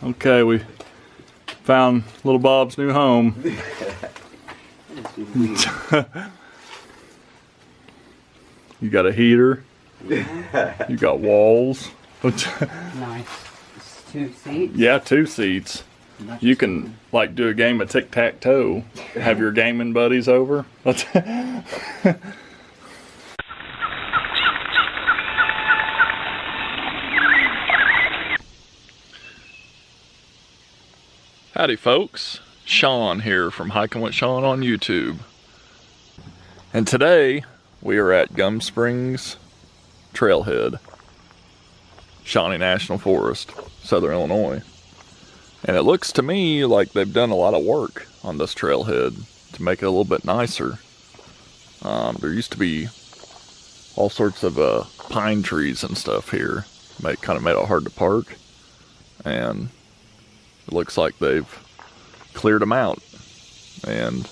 Okay, we found little Bob's new home. You got a heater. You got walls. Nice. It's 2 seats? Yeah, 2 seats. You can like do a game of tic-tac-toe. Have your gaming buddies over. Howdy folks, Shawn here from Hiking with Shawn on YouTube. And today we are at Gum Springs Trailhead, Shawnee National Forest, Southern Illinois. And it looks to me like they've done a lot of work on this trailhead to make it a little bit nicer. There used to be all sorts of pine trees and stuff here. Kind of made it hard to park. And it looks like they've cleared them out. And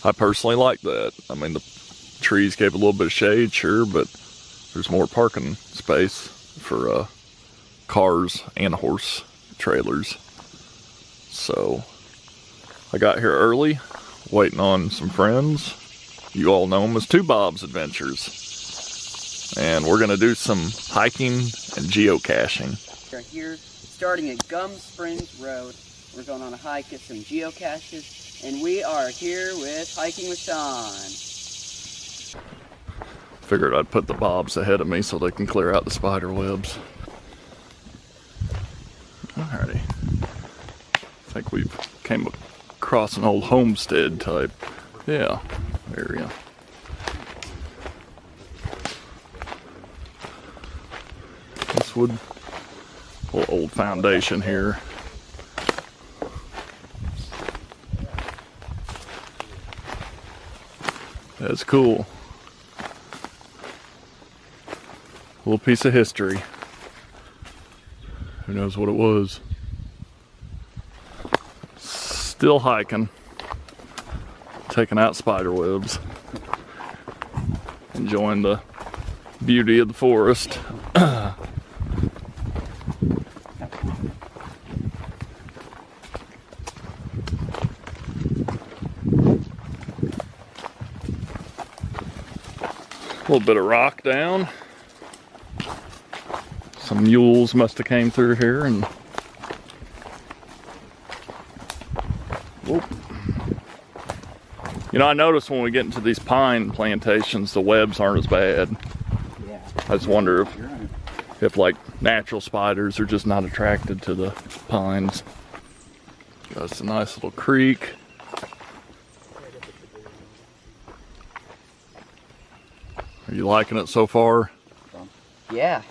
I personally like that. I mean, the trees gave a little bit of shade, sure, but there's more parking space for cars and horse trailers. So I got here early, waiting on some friends. You all know them as Two Bob's Adventures. And we're gonna do some hiking and geocaching. We're here starting at Gum Springs Road. We're going on a hike at some geocaches, and we are here with Hiking with Shawn. Figured I'd put the Bobs ahead of me so they can clear out the spider webs. Alrighty. I think we've came across an old homestead type. Yeah, area. This would little old foundation here. That's cool. A little piece of history. Who knows what it was? Still hiking. Taking out spider webs. Enjoying the beauty of the forest. A little bit of rock down. Some mules must have came through here and whoop. You know, I noticed when we get into these pine plantations, the webs aren't as bad. Yeah. I just wonder if like natural spiders are just not attracted to the pines. That's a nice little creek. Are you liking it so far? Yeah.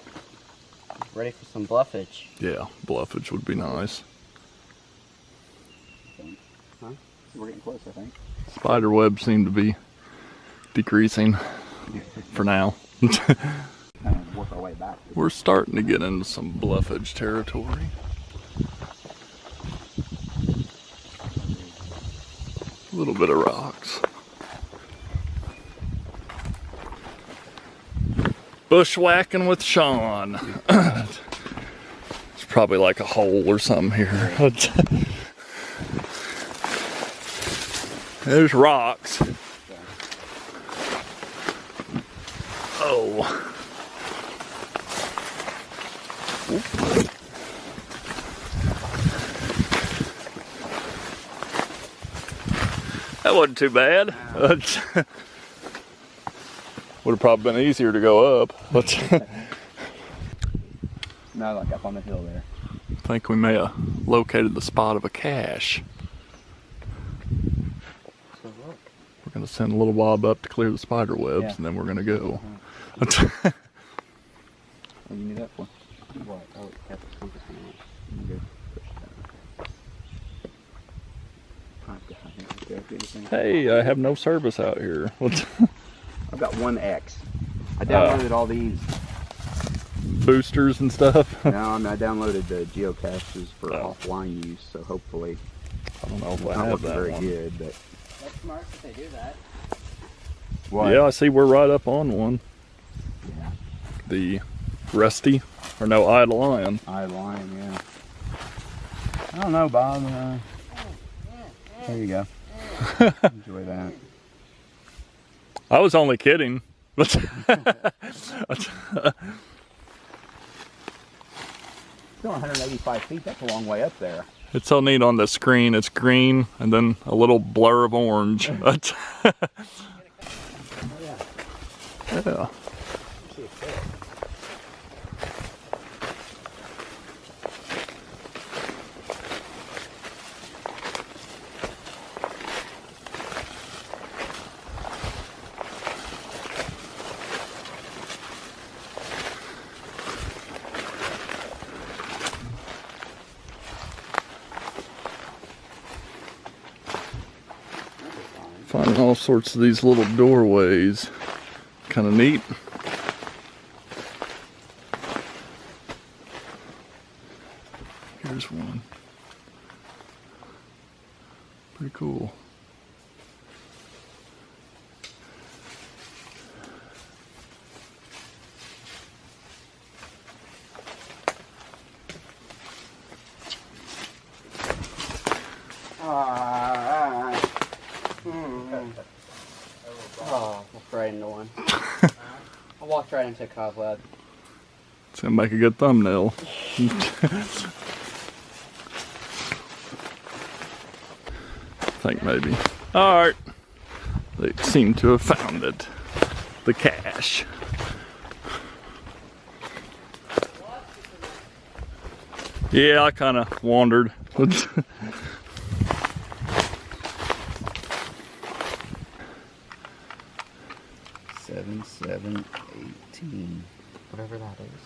Ready for some bluffage. Yeah, bluffage would be nice. Huh? We're getting close, I think. Spider webs seem to be decreasing for now. Work our way back. We're starting to get into some bluffage territory. A little bit of rocks. Bushwhacking with Shawn. It's probably like a hole or something here. There's rocks. Oh. Oop. That wasn't too bad. Would have probably been easier to go up. No, like up on the hill there. I think we may have located the spot of a cache. So look. We're going to send a little Bob up to clear the spider webs, and then we're going to go. What do you need that for? What? Oh, that's the compass on it. Hey, I have no service out here. I've got 1X. I downloaded all these boosters and stuff. No, I downloaded the geocaches for offline use, so hopefully I don't know if it's I not have looking that very one. good, but That's smart if they do that. What? Yeah, I see we're right up on one. Yeah. The Rusty, or no, Eye of the Lion. Eye of the Lion, yeah. I don't know, Bob. There you go. Enjoy that. I was only kidding. Still 185 feet. That's a long way up there. It's so neat on the screen. It's green and then a little blur of orange. Yeah. Finding all sorts of these little doorways. Kind of neat. Here's one. Pretty cool. Oh, walked right into one. I walked right into a cobweb. It's gonna make a good thumbnail. I think maybe. Alright. They seem to have found it. The cache. Yeah, I kind of wandered. 7, 7, 18. Whatever that is.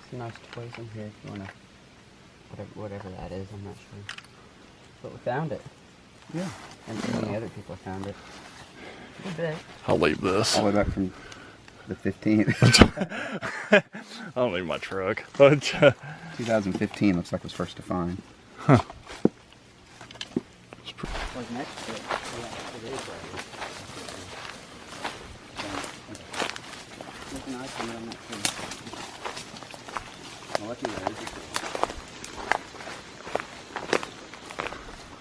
Some nice toys in here if you wanna. Whatever that is, I'm not sure. But we found it. Yeah. And so many other people found it. A good bit. I'll leave this. All the way back from the 15th. I don't need my truck. But 2015 looks like it was first to find. huh. What's next to it? Yeah, it is right here. There's an icon on that tree. Well, lucky there is.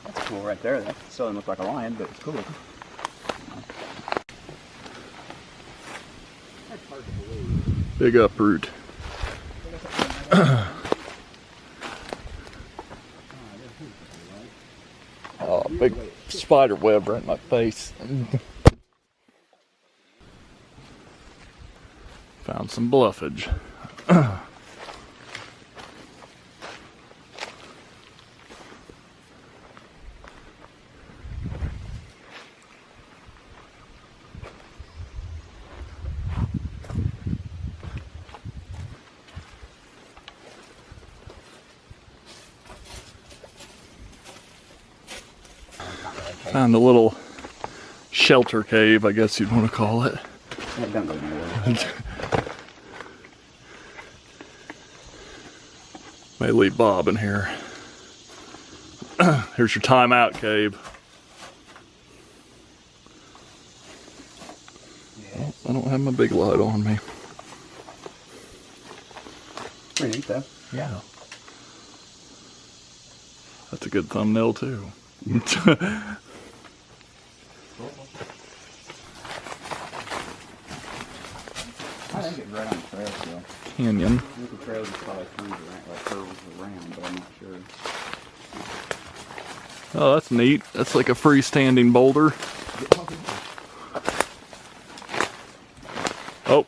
That's cool right there. That still doesn't look like a lion, but it's cool. That's hard to believe. Big uproot. Oh, big spider web right in my face. Found some bluffage. Found a little shelter cave, I guess you'd want to call it. Yeah, don't go nowhere. May leave Bob in here. Here's your timeout cave. Oh, I don't have my big light on me. Pretty neat though. Yeah. That's a good thumbnail too. I think it's right on the trail still. Canyon. I think the trail just probably turns around, like curves around, but I'm not sure. Oh, that's neat. That's like a freestanding boulder. Oh.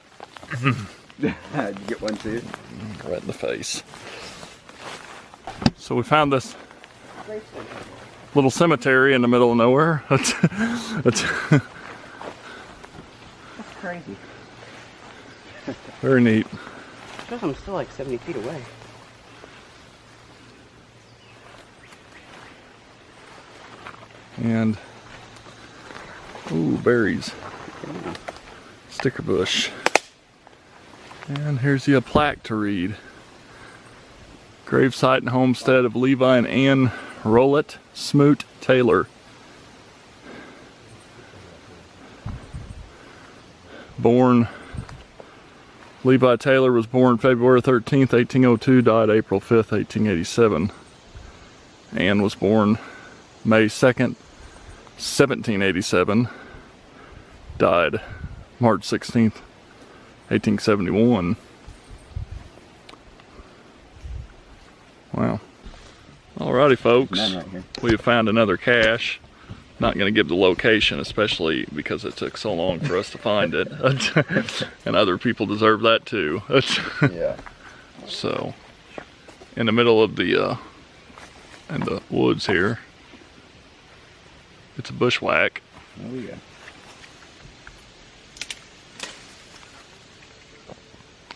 Did you get one too? Right in the face. So we found this little cemetery in the middle of nowhere. That's crazy. very neat. Shows I'm still like 70 feet away. And, ooh, berries. Sticker bush. And here's the plaque to read. Gravesite and homestead of Levi and Ann Rolett Smoot Taylor. Born Levi Taylor was born February 13th, 1802, died April 5th, 1887. Ann was born May 2nd, 1787, died March 16th, 1871. Wow. Alrighty, folks. Right here. We have found another cache. Not going to give the location, especially because it took so long for us to find it. And other people deserve that too. Yeah. So, in the middle of the woods here, it's a bushwhack. There we go.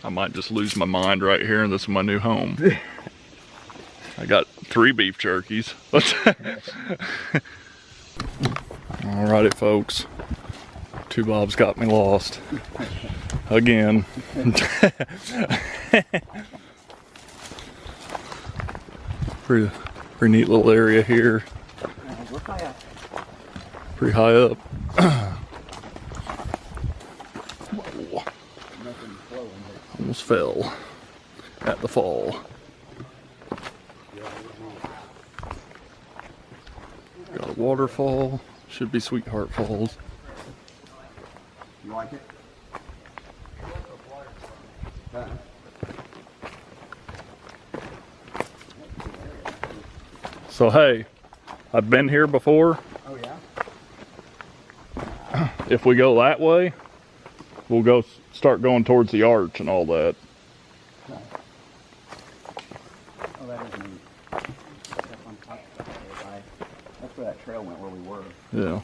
I might just lose my mind right here, and this is my new home. I got 3 beef jerkies. Alrighty, folks. 2 Bob's got me lost. Again. Pretty neat little area here. We're high up. Pretty high up. Almost fell at the fall. Got a waterfall. Should be Sweetheart Falls. You like it? So hey, I've been here before. Oh yeah? If we go that way, we'll start going towards the arch and all that. Oh, that is neat. That's on top of that. That's where that trail went, where we were. Yeah.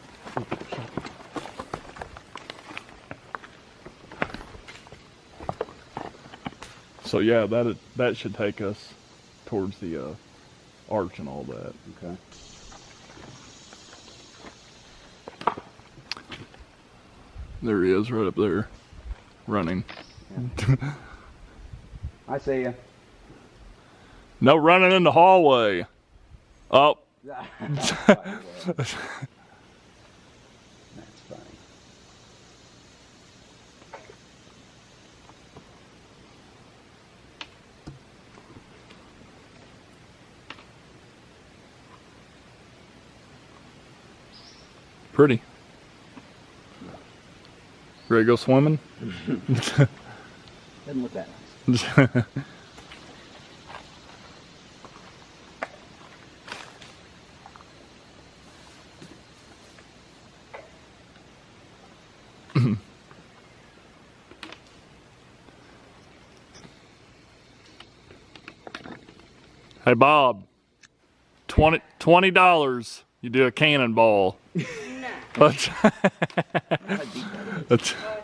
So yeah, that should take us towards the arch and all that. Okay. There he is, right up there, running. Yeah. I see you. No running in the hallway. Oh. That's funny. Pretty. Ready to go swimming? Doesn't look that nice. Hey Bob, $20. You do a cannonball. No. Oh, I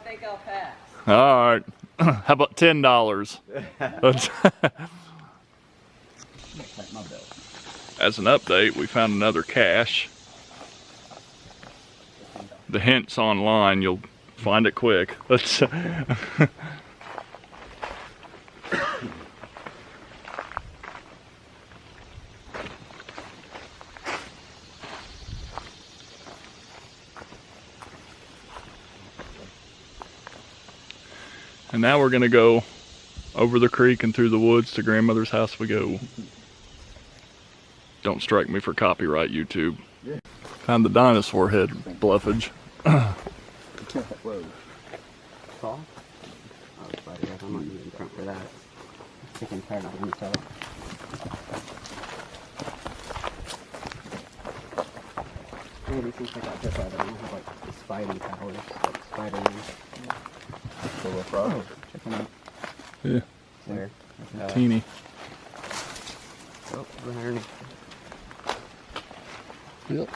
think I'll pass. all right. How about $10? As an update, we found another cache. The hints online, you'll find it quick. And now we're gonna go over the creek and through the woods to grandmother's house we go. Don't strike me for copyright, YouTube. Yeah. Found the dinosaur head bluffage. Whoa. Fall? Oh, buddy, I'm not even in front for that. I'm sick and tired of the inside. One of these things I got hit by, but I don't have like the Spidey powers, like Spider-Man. The little frog. Oh, check them out. Yeah, There. teeny. Oh, right underneath. Yep.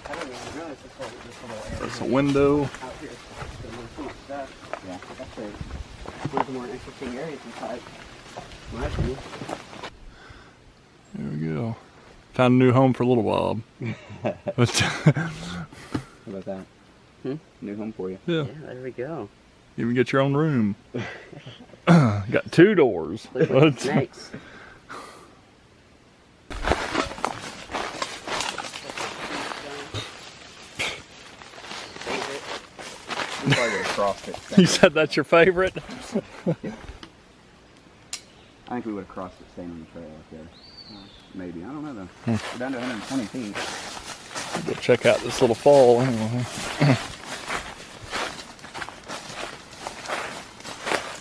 I don't even realize this little area. That's a window. Out here. So there's so much stuff. Yeah, that's one of the more interesting areas inside. In my opinion. There we go. Found a new home for little Bob. How about that? New home for you. Yeah, Yeah, there we go. you even get your own room. Got 2 doors. Look like snakes. We probably would have crossed it. You said that's your favorite? I think we would have crossed it staying on the trail up there. Maybe. I don't know though. We're down to 120 feet. Go check out this little fall anyway.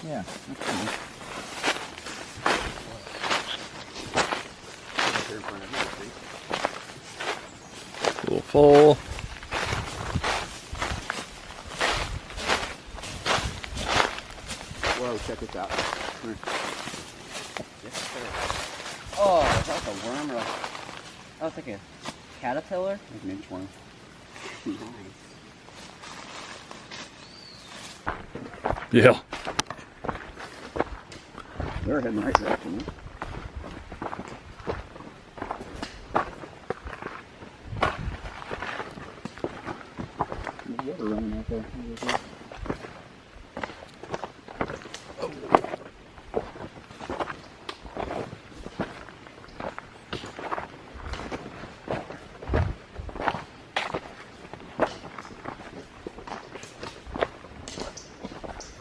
Yeah, that's cool. Little fall. Whoa, check this out. Come here. Oh, that's a worm or oh, it's like a caterpillar? Like an inchworm. Nice. Yeah. They're heading the right direction. There's water running out there.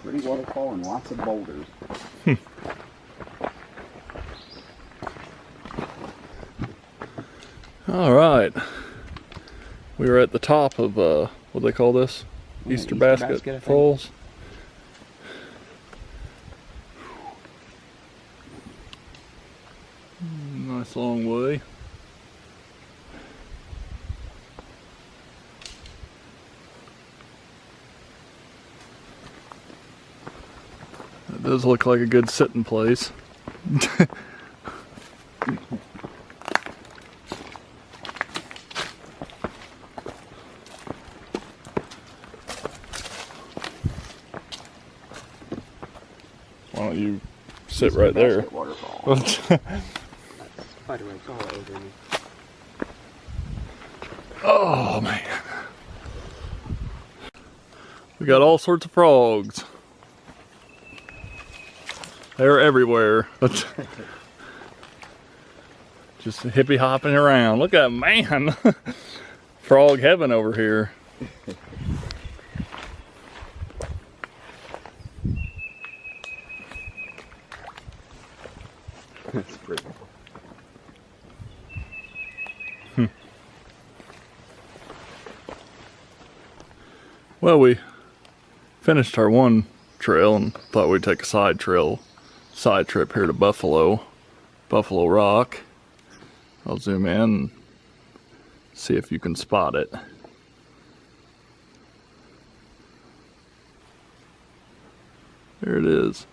Pretty waterfall and lots of boulders. All right. We were at the top of, what do they call this? Yeah, Easter Easter Basket Basket, I think. Falls. Nice long way. It does look like a good sitting place. Why don't you sit Easter right there? Basket Waterfall. Spider webs all over me. Oh man. We got all sorts of frogs. They're everywhere. Just hippie hopping around. Look at that man. Frog heaven over here. That's pretty. Well, we finished our one trail and thought we'd take a side trip here to Buffalo Rock. I'll zoom in and see if you can spot it. There it is.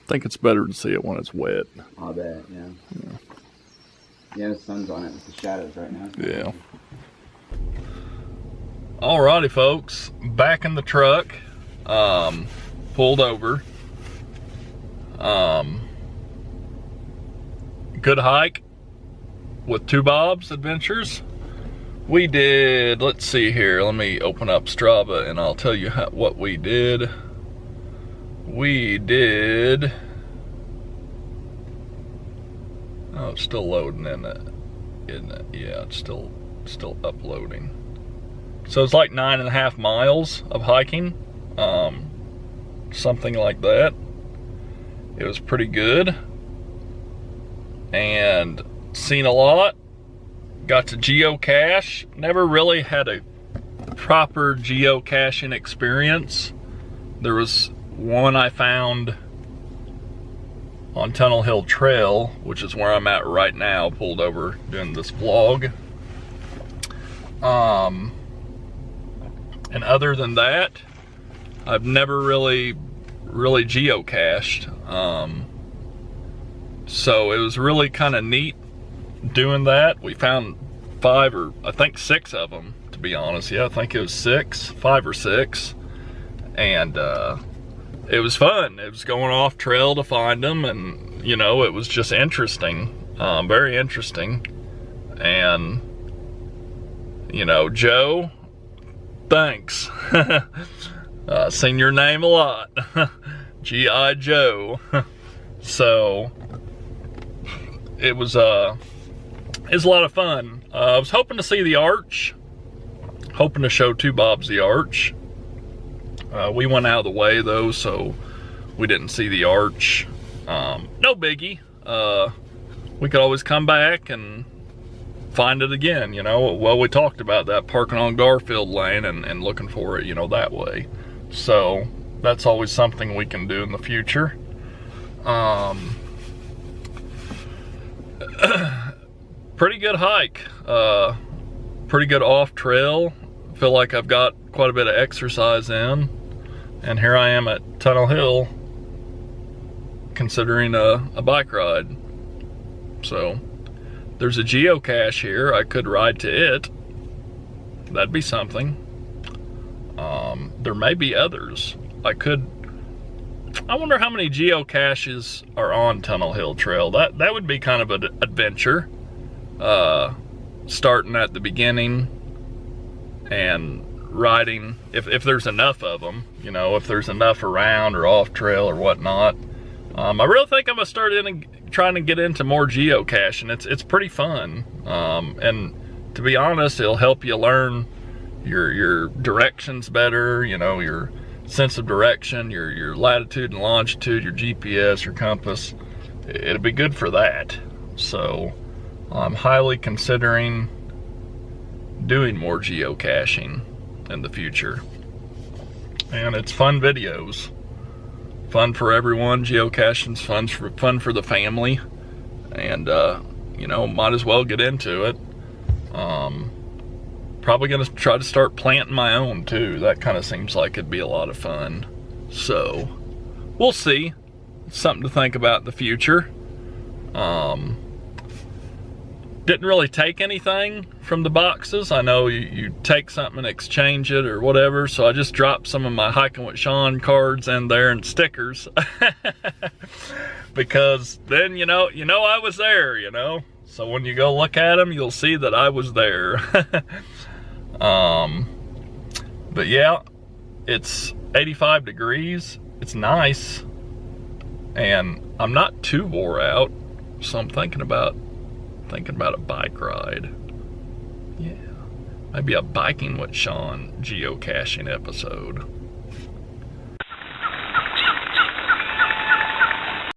I think it's better to see it when it's wet. I bet, yeah. Yeah, the sun's on it with the shadows right now. Yeah. Alrighty, folks, back in the truck, pulled over. Good hike with Two Bob's Adventures. We did, let's see here, let me open up Strava and I'll tell you what we did. We did, oh, it's still loading, isn't it? Yeah, it's still uploading. So it's like 9.5 miles of hiking, something like that. It was pretty good, and seen a lot. Got to geocache. Never really had a proper geocaching experience. There was one I found on Tunnel Hill Trail, which is where I'm at right now, pulled over doing this vlog. And other than that, I've never really geocached. So it was really kind of neat doing that. We found 5 or I think 6 of them, to be honest. Yeah, I think it was 5 or 6. And it was fun. It was going off trail to find them, and you know, it was just interesting, very interesting. And you know, Joe, thanks. Seen your name a lot. G.I. Joe. So it was a lot of fun. I was hoping to see the arch hoping to show 2 Bobs the Arch. We went out of the way though, so we didn't see the arch. No biggie. We could always come back and find it again, you know. Well, we talked about that, parking on Garfield Lane and looking for it, you know, that way. So that's always something we can do in the future. Pretty good hike. Pretty good off trail. Feel like I've got quite a bit of exercise in. And here I am at Tunnel Hill, considering a bike ride. So there's a geocache here. I could ride to it. That'd be something. There may be others. I wonder how many geocaches are on Tunnel Hill Trail. That would be kind of an adventure. Starting at the beginning and riding, if there's enough of them, you know, if there's enough around or off trail or whatnot. I really think I'm gonna start trying to get into more geocaching. It's pretty fun, and to be honest, it'll help you learn your directions better, you know, your sense of direction, your latitude and longitude, your GPS, your compass. It'll be good for that. So I'm highly considering doing more geocaching in the future. And it's fun videos. Fun for everyone. Geocaching's fun for the family. And you know, might as well get into it. Probably gonna try to start planting my own too. That kind of seems like it'd be a lot of fun. So we'll see. It's something to think about in the future. Didn't really take anything from the boxes. I know you take something and exchange it or whatever, so I just dropped some of my Hiking with Shawn cards in there and stickers. Because then you know I was there, you know. So when you go look at them, you'll see that I was there. But yeah, it's 85 degrees. It's nice. And I'm not too wore out, so I'm thinking about a bike ride. Yeah, maybe a Biking with Shawn geocaching episode.